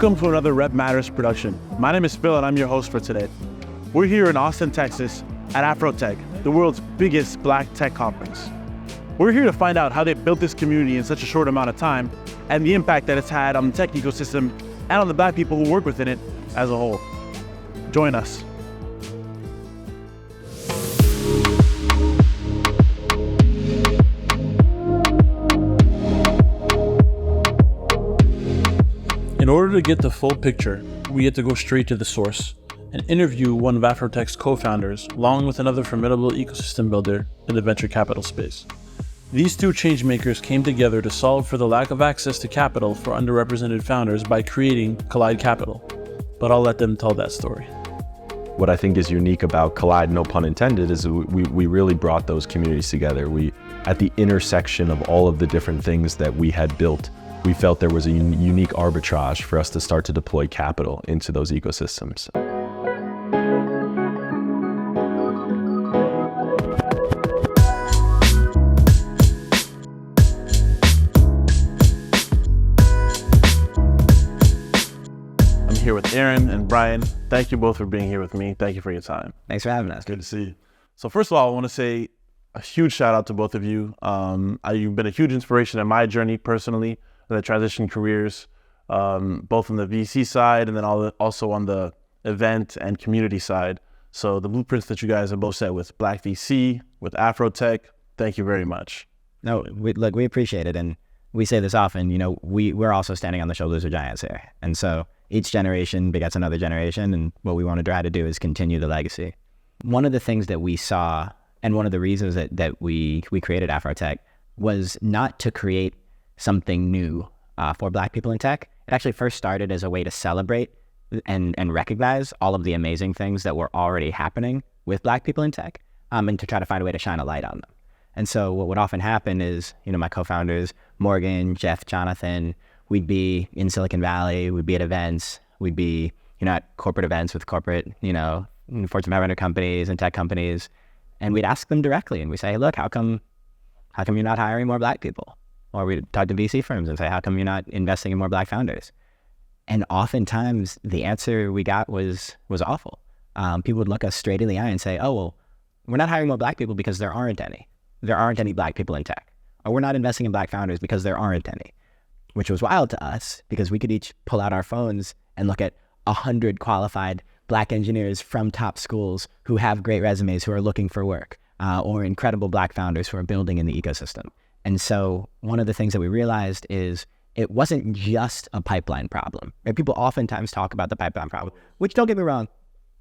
Welcome to another Rep Matters production. My name is Phil and I'm your host for today. We're here in Austin, Texas at Afrotech, the world's biggest black tech conference. We're here to find out how they built this community in such a short amount of time and the impact that it's had on the tech ecosystem and on the black people who work within it as a whole. Join us. In order to get the full picture, we had to go straight to the source and interview one of Afrotech's co-founders, along with another formidable ecosystem builder in the venture capital space. These two changemakers came together to solve for the lack of access to capital for underrepresented founders by creating Collide Capital. But I'll let them tell that story. What I think is unique about Collide, no pun intended, is we really brought those communities together. We, at the intersection of all of the different things that we had built, we felt there was a unique arbitrage for us to start to deploy capital into those ecosystems. I'm here with Aaron and Brian. Thank you both for being here with me. Thank you for your time. Thanks for having us. Good to see you. So first of all, I want to say a huge shout out to both of you. You've been a huge inspiration in my journey personally, the transition careers, both on the VC side and then also on the event and community side. So the blueprints that you guys have both set with BLCK VC, with Afrotech, thank you very much. No, we appreciate it. And we say this often, we're also standing on the shoulders of giants here. And so each generation begets another generation. And what we want to try to do is continue the legacy. One of the things that we saw, and one of the reasons that we created Afrotech, was not to create something new for Black people in tech. It actually first started as a way to celebrate and recognize all of the amazing things that were already happening with Black people in tech, and to try to find a way to shine a light on them. And so what would often happen is, my co-founders, Morgan, Jeff, Jonathan, we'd be in Silicon Valley, we'd be at events, we'd be at corporate events with corporate, Fortune 500 companies and tech companies, and we'd ask them directly, and we say, hey, look, how come you're not hiring more Black people? Or we'd talk to VC firms and say, how come you're not investing in more Black founders? And oftentimes the answer we got was awful. People would look us straight in the eye and say, oh, well, we're not hiring more Black people because there aren't any. There aren't any Black people in tech. Or we're not investing in Black founders because there aren't any. Which was wild to us because we could each pull out our phones and look at 100 qualified Black engineers from top schools who have great resumes, who are looking for work, or incredible Black founders who are building in the ecosystem. And so one of the things that we realized is it wasn't just a pipeline problem. Right? People oftentimes talk about the pipeline problem, which, don't get me wrong,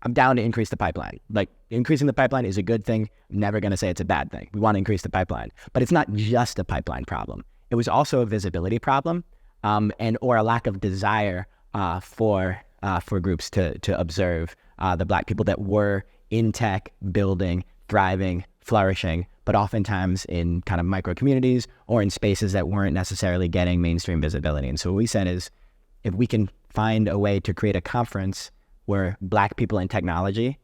I'm down to increase the pipeline. Like, increasing the pipeline is a good thing. I'm never going to say it's a bad thing. We want to increase the pipeline. But it's not just a pipeline problem. It was also a visibility problem, or a lack of desire for groups to observe the Black people that were in tech, building, thriving, flourishing, but oftentimes in kind of micro communities or in spaces that weren't necessarily getting mainstream visibility. And so what we said is, if we can find a way to create a conference where Black people in technology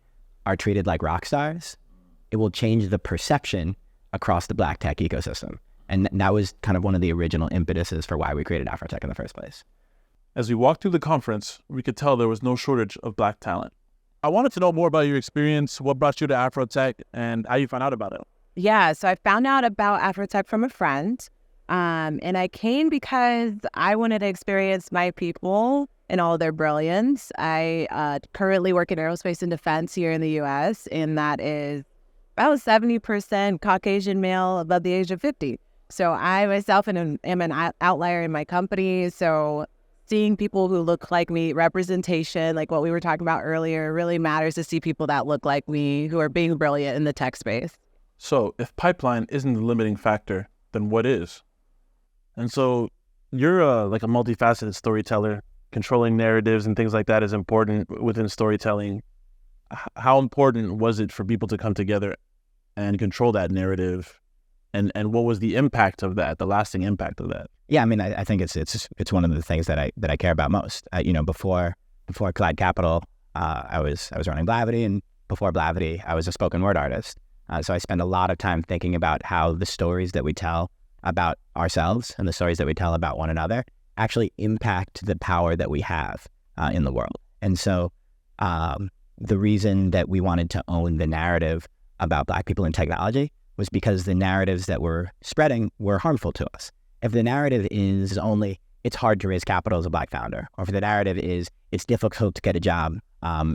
are treated like rock stars, it will change the perception across the Black tech ecosystem. And that was kind of one of the original impetuses for why we created Afrotech in the first place. As we walked through the conference, we could tell there was no shortage of Black talent. I wanted to know more about your experience, what brought you to Afrotech, and how you found out about it. Yeah, so I found out about Afrotech from a friend, and I came because I wanted to experience my people in all their brilliance. I currently work in aerospace and defense here in the U.S., and that is about 70% Caucasian male above the age of 50. So I myself am an outlier in my company, so seeing people who look like me, representation, like what we were talking about earlier, really matters to see people that look like me who are being brilliant in the tech space. So if pipeline isn't the limiting factor, then what is? And so you're like a multifaceted storyteller. Controlling narratives and things like that is important within storytelling. How important was it for people to come together and control that narrative? And what was the impact of that, the lasting impact of that? Yeah, I mean, I think it's one of the things that I care about most. Before Collide Capital, I was running Blavity, and before Blavity, I was a spoken word artist. So I spend a lot of time thinking about how the stories that we tell about ourselves and the stories that we tell about one another actually impact the power that we have in the world. And so the reason that we wanted to own the narrative about Black people in technology was because the narratives that we're spreading were harmful to us. If the narrative is only it's hard to raise capital as a Black founder, or if the narrative is it's difficult to get a job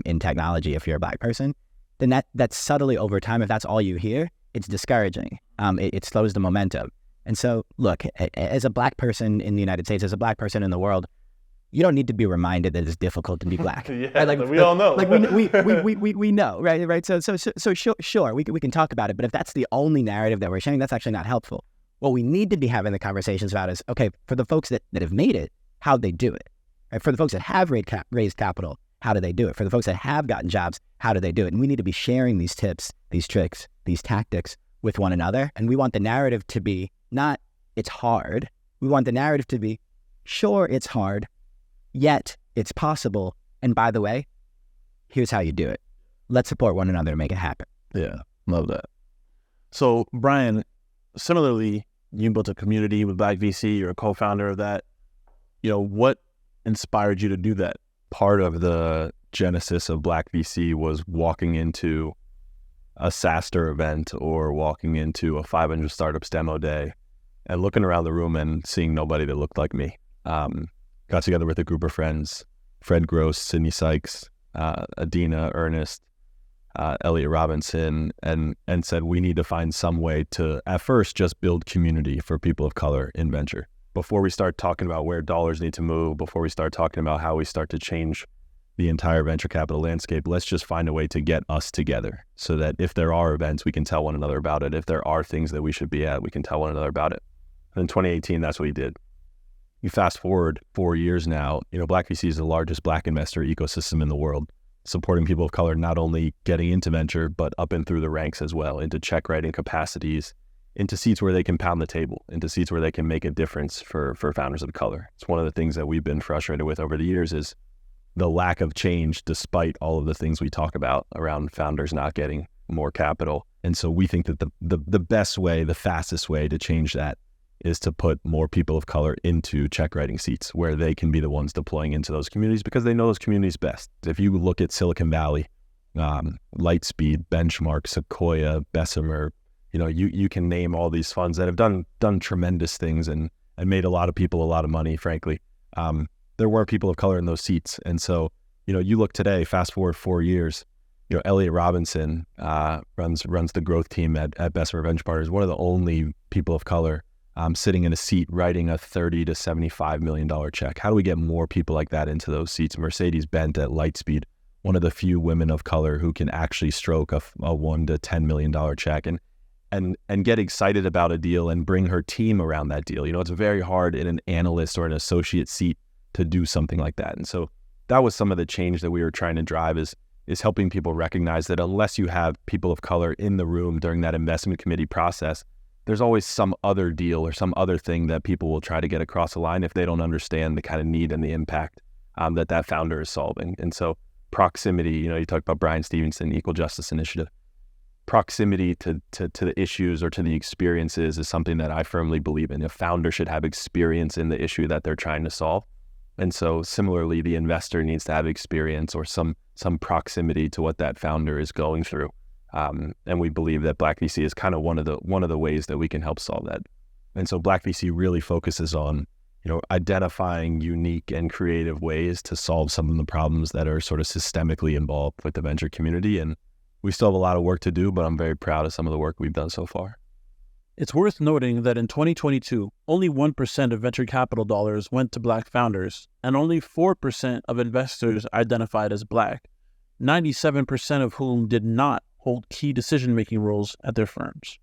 in technology if you're a Black person, then that's subtly over time, if that's all you hear, it's discouraging. It slows the momentum. And so, look, as a Black person in the United States, as a Black person in the world, you don't need to be reminded that it's difficult to be Black. Right? Like, we all know. Like we know, right? So sure, we can talk about it, but if that's the only narrative that we're sharing, that's actually not helpful. What we need to be having the conversations about is, okay, for the folks that have made it, how'd they do it? Right? For the folks that have raised capital, how do they do it? For the folks that have gotten jobs, how do they do it? And we need to be sharing these tips, these tricks, these tactics with one another. And we want the narrative to be not, it's hard. We want the narrative to be, sure, it's hard, yet it's possible. And by the way, here's how you do it. Let's support one another to make it happen. Yeah, love that. So, Brian, similarly, you built a community with Black VC. You're a co-founder of that. What inspired you to do that? Part of the genesis of Black VC was walking into a SaaStr event or walking into a 500 startups demo day and looking around the room and seeing nobody that looked like me. Got together with a group of friends, Fred Gross, Sydney Sykes, Adina, Ernest, Elliot Robinson, and said we need to find some way to, at first, just build community for people of color in venture. Before we start talking about where dollars need to move, before we start talking about how we start to change the entire venture capital landscape, let's just find a way to get us together so that if there are events, we can tell one another about it. If there are things that we should be at, we can tell one another about it. And in 2018, that's what we did. You fast forward 4 years now, Black VC is the largest Black investor ecosystem in the world, supporting people of color, not only getting into venture, but up and through the ranks as well, into check writing capacities, into seats where they can pound the table, into seats where they can make a difference for founders of color. It's one of the things that we've been frustrated with over the years is the lack of change, despite all of the things we talk about around founders not getting more capital. And so we think that the best way, the fastest way to change that is to put more people of color into check writing seats where they can be the ones deploying into those communities because they know those communities best. If you look at Silicon Valley, Lightspeed, Benchmark, Sequoia, Bessemer, you can name all these funds that have done tremendous things and made a lot of people a lot of money, frankly. There were people of color in those seats. And so, you look today, fast forward 4 years, Elliot Robinson runs the growth team at Bessemer Venture Partners, one of the only people of color sitting in a seat writing a $30 to $75 million check. How do we get more people like that into those seats? Mercedes Bent at Lightspeed, one of the few women of color who can actually stroke a $1 to $10 million check and get excited about a deal and bring her team around that deal. It's very hard in an analyst or an associate seat to do something like that. And so that was some of the change that we were trying to drive is helping people recognize that unless you have people of color in the room during that investment committee process, there's always some other deal or some other thing that people will try to get across the line if they don't understand the kind of need and the impact that founder is solving. And so proximity, you talk about Brian Stevenson, Equal Justice Initiative. Proximity to the issues or to the experiences is something that I firmly believe in. A founder should have experience in the issue that they're trying to solve. And so similarly, the investor needs to have experience or some proximity to what that founder is going through. And we believe that Black VC is kind of one of the ways that we can help solve that. And so Black VC really focuses on, identifying unique and creative ways to solve some of the problems that are sort of systemically involved with the venture community. And we still have a lot of work to do, but I'm very proud of some of the work we've done so far. It's worth noting that in 2022, only 1% of venture capital dollars went to Black founders, and only 4% of investors identified as Black, 97% of whom did not hold key decision-making roles at their firms.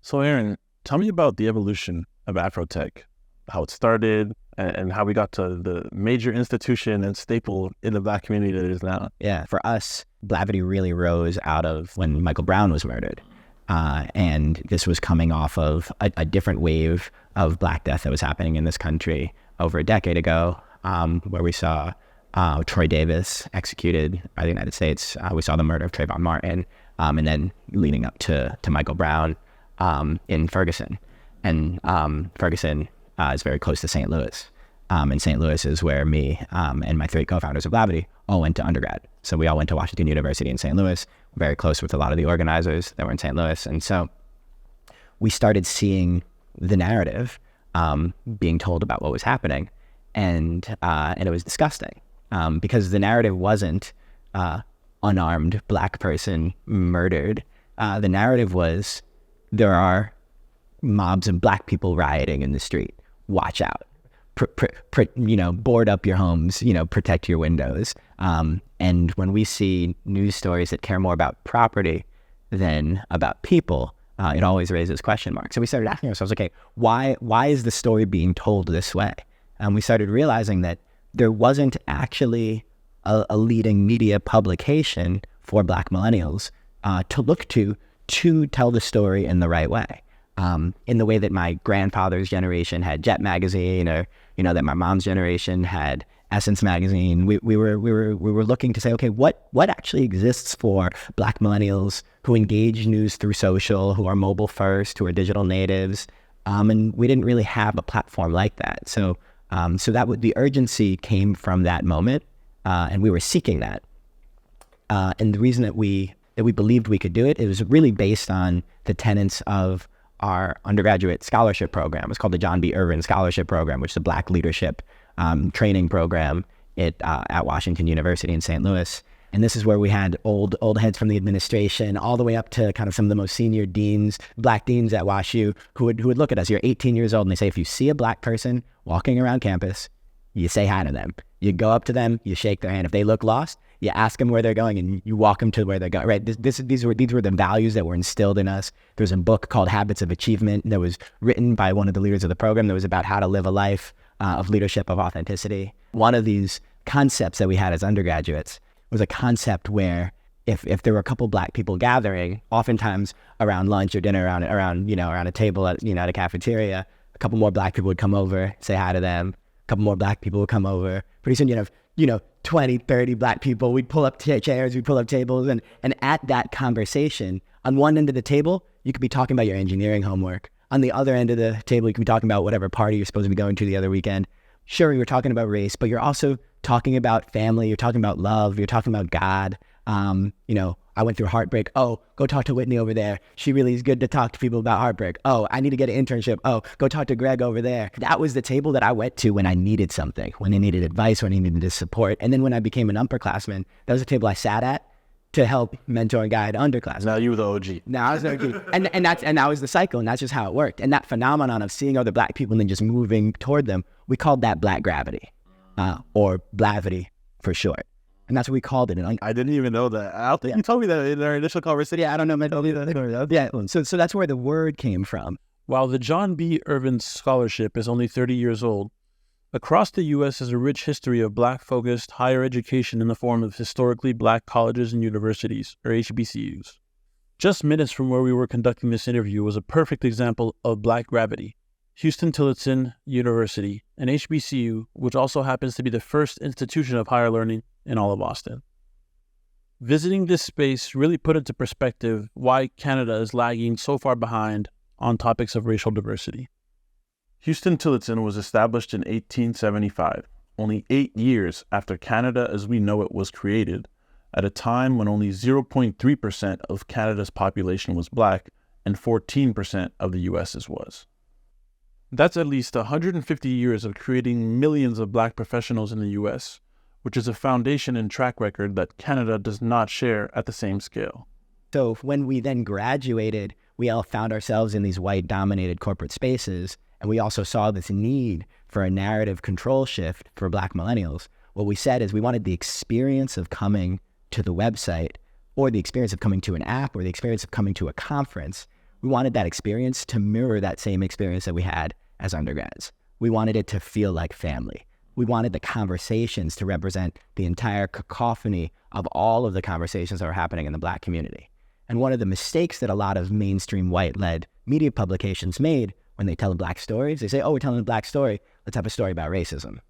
So Aaron, tell me about the evolution of Afrotech, how it started, and how we got to the major institution and staple in the Black community that it is now. Yeah, for us, Blavity really rose out of when Michael Brown was murdered. And this was coming off of a different wave of Black death that was happening in this country over a decade ago, where we saw Troy Davis executed by the United States. We saw the murder of Trayvon Martin, and then leading up to Michael Brown in Ferguson. And Ferguson is very close to St. Louis. in St. Louis is where me and my 3 co-founders of Blavity all went to undergrad. So we all went to Washington University in St. Louis, very close with a lot of the organizers that were in St. Louis. And so we started seeing the narrative being told about what was happening. And it was disgusting because the narrative wasn't unarmed Black person murdered. The narrative was there are mobs of Black people rioting in the street. Watch out. Board up your homes, protect your windows. And when we see news stories that care more about property than about people, it always raises question marks. So we started asking ourselves, okay, why is the story being told this way? And we started realizing that there wasn't actually a leading media publication for Black millennials to look to tell the story in the right way. In the way that my grandfather's generation had Jet magazine, or that my mom's generation had Essence magazine. We were looking to say, okay, what actually exists for Black millennials who engage news through social, who are mobile first, who are digital natives, and we didn't really have a platform like that. So the urgency came from that moment, and we were seeking that. And the reason that we believed we could do it, it was really based on the tenets of our undergraduate scholarship program. It's called the John B. Erving Scholarship Program, which is a Black leadership training program at Washington University in St. Louis. And this is where we had old heads from the administration, all the way up to kind of some of the most senior deans, Black deans at WashU, who would look at us. You're 18 years old, and they say, if you see a Black person walking around campus, you say hi to them. You go up to them, you shake their hand. If they look lost, you ask them where they're going, and you walk them to where they're going. Right? These were the values that were instilled in us. There was a book called Habits of Achievement that was written by one of the leaders of the program that was about how to live a life of leadership, of authenticity. One of these concepts that we had as undergraduates was a concept where if there were a couple Black people gathering, oftentimes around lunch or dinner, around a table at a cafeteria, a couple more Black people would come over, say hi to them. A couple more Black people would come over. Pretty soon you'd have 20, 30 Black people. We'd pull up chairs, we'd pull up tables, and at that conversation, on one end of the table, you could be talking about your engineering homework. On the other end of the table, you could be talking about whatever party you're supposed to be going to the other weekend. Sure, we were talking about race, but you're also talking about family, you're talking about love, you're talking about God. I went through heartbreak. Oh, go talk to Whitney over there. She really is good to talk to people about heartbreak. Oh, I need to get an internship. Oh, go talk to Greg over there. That was the table that I went to when I needed something, when I needed advice, when I needed support. And then when I became an upperclassman, that was the table I sat at to help mentor and guide underclassmen. Now you were the OG. Now I was the OG. and that was the cycle, and that's just how it worked. And that phenomenon of seeing other Black people and then just moving toward them, we called that Black gravity, or Blavity for short. And that's what we called it. And I didn't even know that. I don't think you told me that in our initial conversation. Yeah, I don't know. Yeah, so that's where the word came from. While the John B. Erving Scholarship is only 30 years old, across the U.S. is a rich history of Black-focused higher education in the form of historically Black colleges and universities, or HBCUs. Just minutes from where we were conducting this interview was a perfect example of Black gravity. Huston-Tillotson University, an HBCU, which also happens to be the first institution of higher learning in all of Austin. Visiting this space really put into perspective why Canada is lagging so far behind on topics of racial diversity. Huston-Tillotson was established in 1875, only 8 years after Canada as we know it was created, at a time when only 0.3% of Canada's population was Black and 14% of the US's was. That's at least 150 years of creating millions of Black professionals in the US, which is a foundation and track record that Canada does not share at the same scale. So when we then graduated, we all found ourselves in these white-dominated corporate spaces, and we also saw this need for a narrative control shift for Black millennials. What we said is we wanted the experience of coming to the website, or the experience of coming to an app, or the experience of coming to a conference. We wanted that experience to mirror that same experience that we had as undergrads. We wanted it to feel like family. We wanted the conversations to represent the entire cacophony of all of the conversations that were happening in the Black community. And one of the mistakes that a lot of mainstream white-led media publications made when they tell Black stories, they say, oh, we're telling a Black story, let's have a story about racism.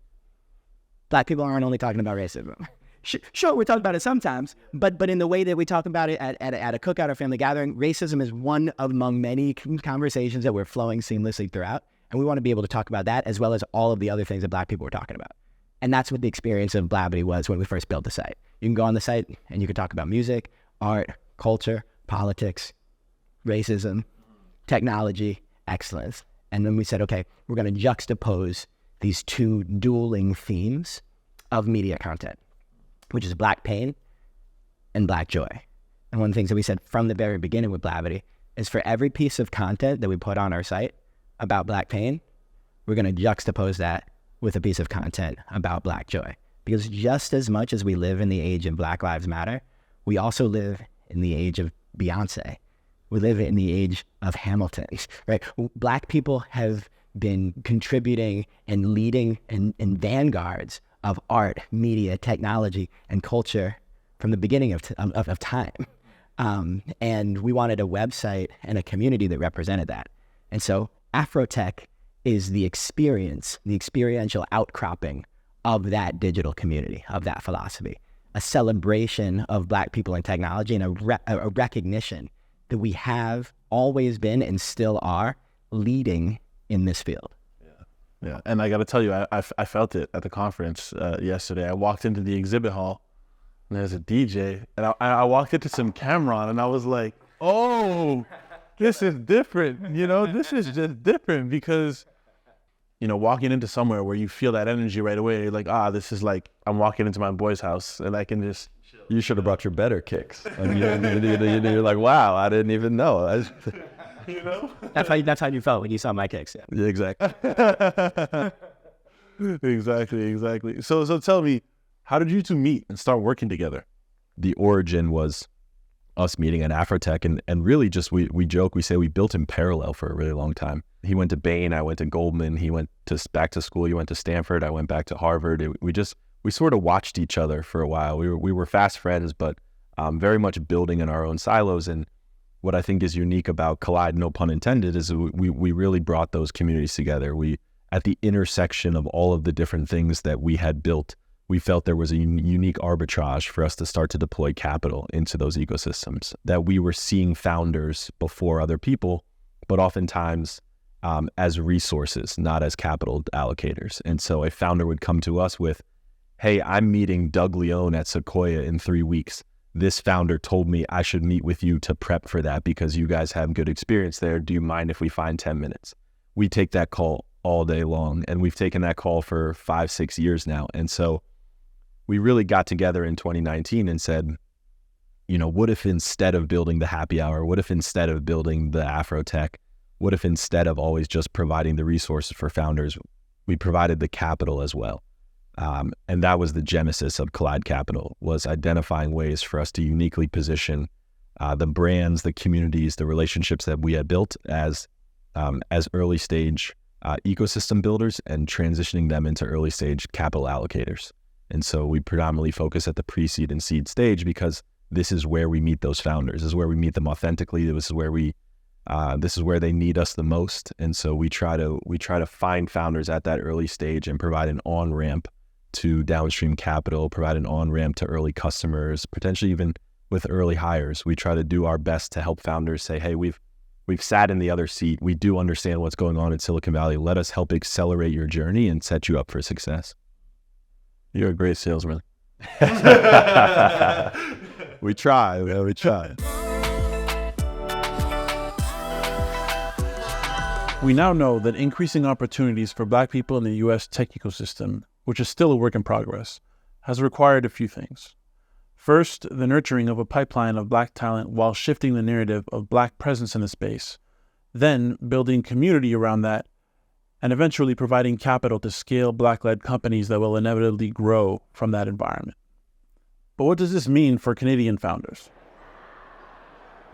Black people aren't only talking about racism. Sure, we're talking about it sometimes, but in the way that we talk about it at a cookout or family gathering, racism is one among many conversations that we're flowing seamlessly throughout. And we want to be able to talk about that as well as all of the other things that Black people were talking about. And that's what the experience of Blavity was when we first built the site. You can go on the site and you can talk about music, art, culture, politics, racism, technology, excellence. And then we said, okay, we're going to juxtapose these two dueling themes of media content, which is Black pain and Black joy. And one of the things that we said from the very beginning with Blavity is for every piece of content that we put on our site about Black pain, we're going to juxtapose that with a piece of content about Black joy. Because just as much as we live in the age of Black Lives Matter, we also live in the age of Beyonce. We live in the age of Hamilton, right? Black people have been contributing and leading and vanguards of art, media, technology, and culture from the beginning of time. And we wanted a website and a community that represented that. And so Afrotech is the experiential outcropping of that digital community, of that philosophy, a celebration of Black people and technology, and a recognition that we have always been and still are leading in this field. Yeah, and I got to tell you, I felt it at the conference yesterday. I walked into the exhibit hall, and there's a DJ, and I walked into some Cameron, and I was like, oh, this is different. This is just different because, walking into somewhere where you feel that energy right away, you're like, this is like I'm walking into my boy's house, and I can just... You should have brought your better kicks. And you're like, wow, I didn't even know. That's how you felt when you saw my kicks. Yeah, exactly. exactly. So tell me, how did you two meet and start working together? The origin was us meeting at Afrotech, and really just we joke, we say we built in parallel for a really long time. He went to Bain, I went to Goldman. He went back to school. He went to Stanford. I went back to Harvard. We sort of watched each other for a while. We were fast friends, but very much building in our own silos. And what I think is unique about Collide, no pun intended, is we really brought those communities together. We, at the intersection of all of the different things that we had built, we felt there was a unique arbitrage for us to start to deploy capital into those ecosystems, that we were seeing founders before other people, but oftentimes as resources, not as capital allocators. And so a founder would come to us with, hey, I'm meeting Doug Leone at Sequoia in 3 weeks. This founder told me I should meet with you to prep for that because you guys have good experience there. Do you mind if we find 10 minutes? We take that call all day long, and we've taken that call for 5-6 years now. And so we really got together in 2019 and said, what if instead of building the happy hour, what if instead of building the Afrotech, what if instead of always just providing the resources for founders, we provided the capital as well? And that was the genesis of Collide Capital, was identifying ways for us to uniquely position the brands, the communities, the relationships that we had built as early stage ecosystem builders and transitioning them into early stage capital allocators. And so we predominantly focus at the pre-seed and seed stage because this is where we meet those founders. This is where we meet them authentically. This is where they need us the most. And so we try to find founders at that early stage and provide an on-ramp to downstream capital, provide an on-ramp to early customers, potentially even with early hires. We try to do our best to help founders say, hey, we've sat in the other seat. We do understand what's going on in Silicon Valley. Let us help accelerate your journey and set you up for success. You're a great salesman. We try. We try. We now know that increasing opportunities for Black people in the U.S. tech ecosystem, which is still a work in progress, has required a few things. First, the nurturing of a pipeline of Black talent while shifting the narrative of Black presence in the space, then building community around that, and eventually providing capital to scale Black-led companies that will inevitably grow from that environment. But what does this mean for Canadian founders?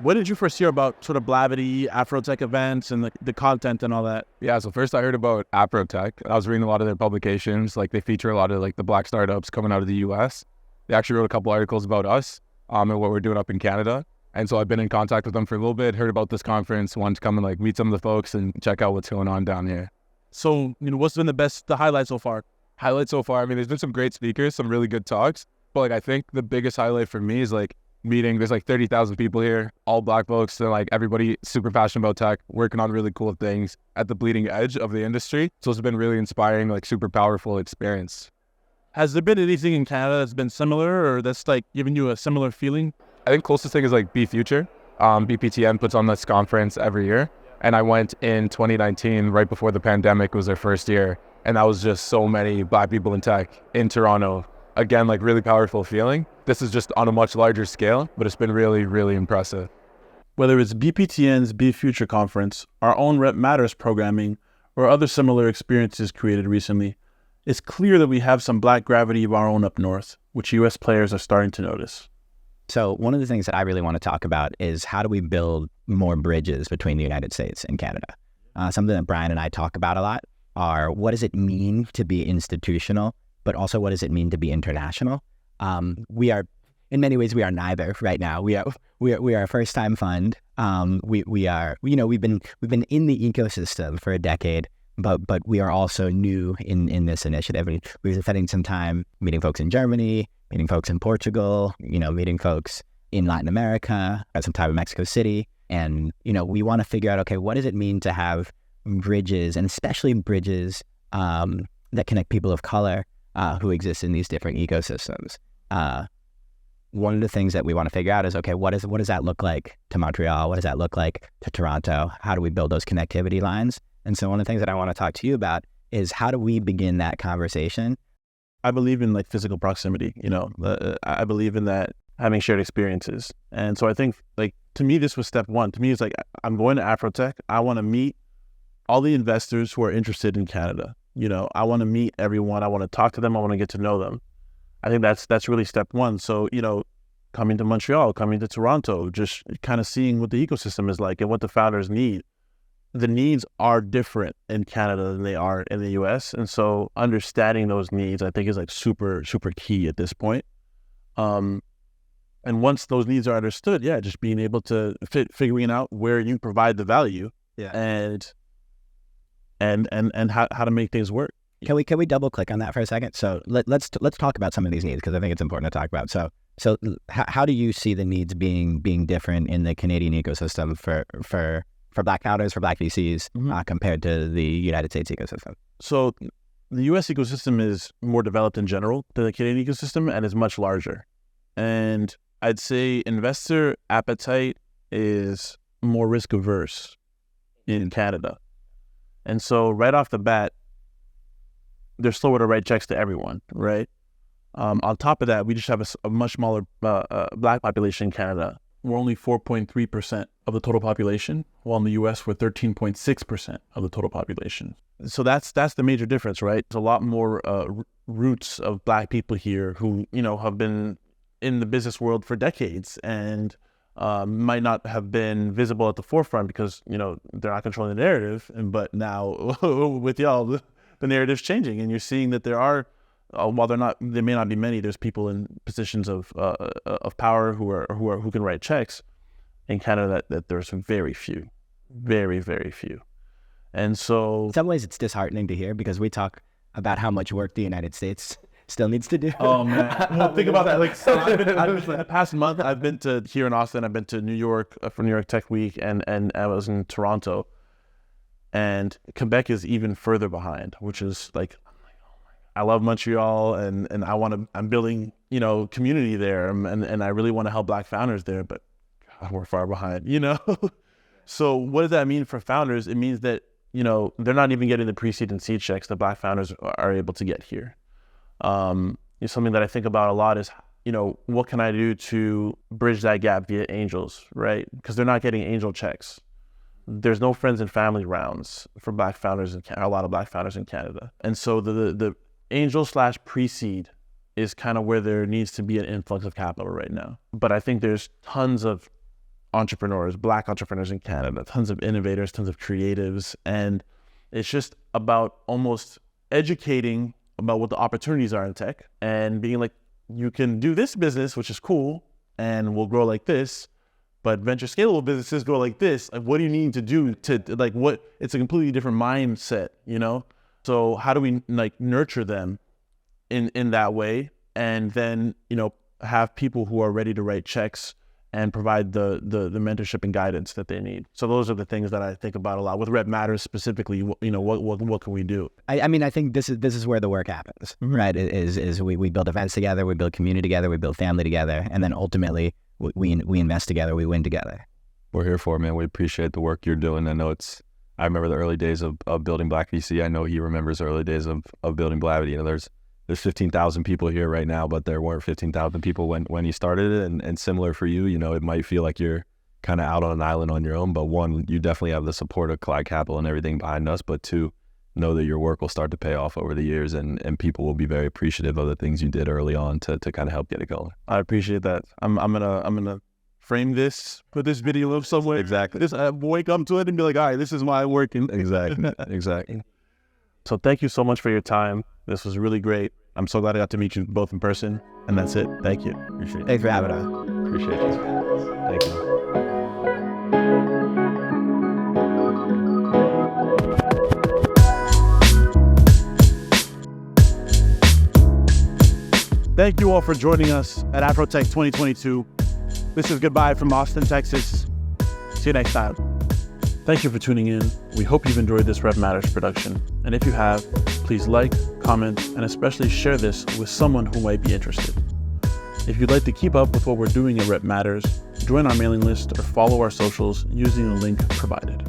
When did you first hear about sort of Blavity, Afrotech events, and the content and all that? Yeah, so first I heard about Afrotech. I was reading a lot of their publications. They feature a lot of the Black startups coming out of the US. They actually wrote a couple articles about us and what we're doing up in Canada. And so I've been in contact with them for a little bit, heard about this conference, wanted to come and meet some of the folks and check out what's going on down here. So, what's been the highlight so far? Highlight so far, there's been some great speakers, some really good talks. But I think the biggest highlight for me is meeting. There's like 30,000 people here, all black folks, and like everybody super passionate about tech, working on really cool things at the bleeding edge of the industry. So it's been really inspiring, like super powerful experience. Has there been anything in Canada that's been similar or that's like giving you a similar feeling? I think closest thing is like Be Future. BPTN puts on this conference every year. And I went in 2019, right before the pandemic. It was their first year. And that was just so many black people in tech in Toronto. Again, like really powerful feeling. This is just on a much larger scale, but it's been really, really impressive. Whether it's BPTN's Be Future conference, our own Rep Matters programming, or other similar experiences created recently, it's clear that we have some black gravity of our own up north, which US players are starting to notice. So one of the things that I really want to talk about is how do we build more bridges between the United States and Canada? Something that Brian and I talk about a lot are what does it mean to be institutional, but also what does it mean to be international? We are, in many ways, we are neither right now. We are a first-time fund. We are, we've been in the ecosystem for a decade, but we are also new in this initiative. And we've been spending some time meeting folks in Germany, meeting folks in Portugal, meeting folks in Latin America, got some time in Mexico City. And, we want to figure out, okay, what does it mean to have bridges, and especially bridges that connect people of color who exist in these different ecosystems. One of the things that we want to figure out is, okay, what does that look like to Montreal? What does that look like to Toronto? How do we build those connectivity lines? And so one of the things that I want to talk to you about is how do we begin that conversation? I believe in like physical proximity, I believe in that, having shared experiences. And so I think like, to me, this was step one. To me, it's like, I'm going to Afrotech. I want to meet all the investors who are interested in Canada. I want to meet everyone. I want to talk to them. I want to get to know them. I think that's really step one. So, coming to Montreal, coming to Toronto, just kind of seeing what the ecosystem is like and what the founders need. The needs are different in Canada than they are in the US. And so understanding those needs, I think, is like super, super key at this point. And once those needs are understood, just being able to figuring out where you provide the value and how to make things work. Can we double click on that for a second? So let's talk about some of these needs, because I think it's important to talk about. So how do you see the needs being different in the Canadian ecosystem for Black founders, for Black VCs, compared to the United States ecosystem? So the US ecosystem is more developed in general than the Canadian ecosystem and is much larger. And I'd say investor appetite is more risk averse in Canada. And so right off the bat, they're slower to write checks to everyone, right? On top of that, we just have a much smaller Black population in Canada. We're only 4.3% of the total population, while in the US, we're 13.6% of the total population. So that's the major difference, right? There's a lot more roots of Black people here who, have been in the business world for decades and might not have been visible at the forefront because, they're not controlling the narrative. But now with y'all, the narrative's changing, and you're seeing that there are, while there may not be many, there's people in positions of power who can write checks in Canada that there's very few, very, very few. And so in some ways it's disheartening to hear, because we talk about how much work the United States still needs to do. Oh man, well, think about that. Like, so I've been the past month, I've been to here in Austin. I've been to New York for New York Tech Week, and I was in Toronto, and Quebec is even further behind, which is like, I love Montreal, and I'm building, community there, and I really want to help Black founders there, but God, we're far behind, So what does that mean for founders? It means that, they're not even getting the pre-seed and seed checks that Black founders are able to get here. Something that I think about a lot is, what can I do to bridge that gap via angels, right? Because they're not getting angel checks. There's no friends and family rounds for Black founders a lot of Black founders in Canada. And so the angel / pre-seed is kind of where there needs to be an influx of capital right now. But I think there's tons of entrepreneurs, Black entrepreneurs in Canada, tons of innovators, tons of creatives. And it's just about almost educating about what the opportunities are in tech and being like, you can do this business, which is cool, and will grow like this, but venture scalable businesses grow like this. Like, what do you need to do to like what? It's a completely different mindset, So how do we like nurture them in that way, and then have people who are ready to write checks and provide the mentorship and guidance that they need. So those are the things that I think about a lot. With Rep Matters specifically, what can we do? I mean, I think this is where the work happens, right? Is we build events together, we build community together, we build family together, and then ultimately we invest together, we win together. We're here for it, man. We appreciate the work you're doing. I remember the early days of building Black VC. I know he remembers the early days of building Blavity. There's 15,000 people here right now, but there weren't 15,000 people when he started it. And similar for you, it might feel like you're kind of out on an island on your own, but one, you definitely have the support of Collide Capital and everything behind us, but two, know that your work will start to pay off over the years, and people will be very appreciative of the things you did early on to kind of help get it going. I appreciate that. I'm gonna frame this, put this video up somewhere. Exactly. Just wake up to it and be like, all right, this is my work. Exactly. So thank you so much for your time. This was really great. I'm so glad I got to meet you both in person. And that's it. Thank you. Appreciate it. Thanks for having us. Appreciate you. Thank you. Thank you all for joining us at Afrotech 2022. This is goodbye from Austin, Texas. See you next time. Thank you for tuning in. We hope you've enjoyed this Rep Matters production. And if you have, please like, comment, and especially share this with someone who might be interested. If you'd like to keep up with what we're doing at Rep Matters, join our mailing list or follow our socials using the link provided.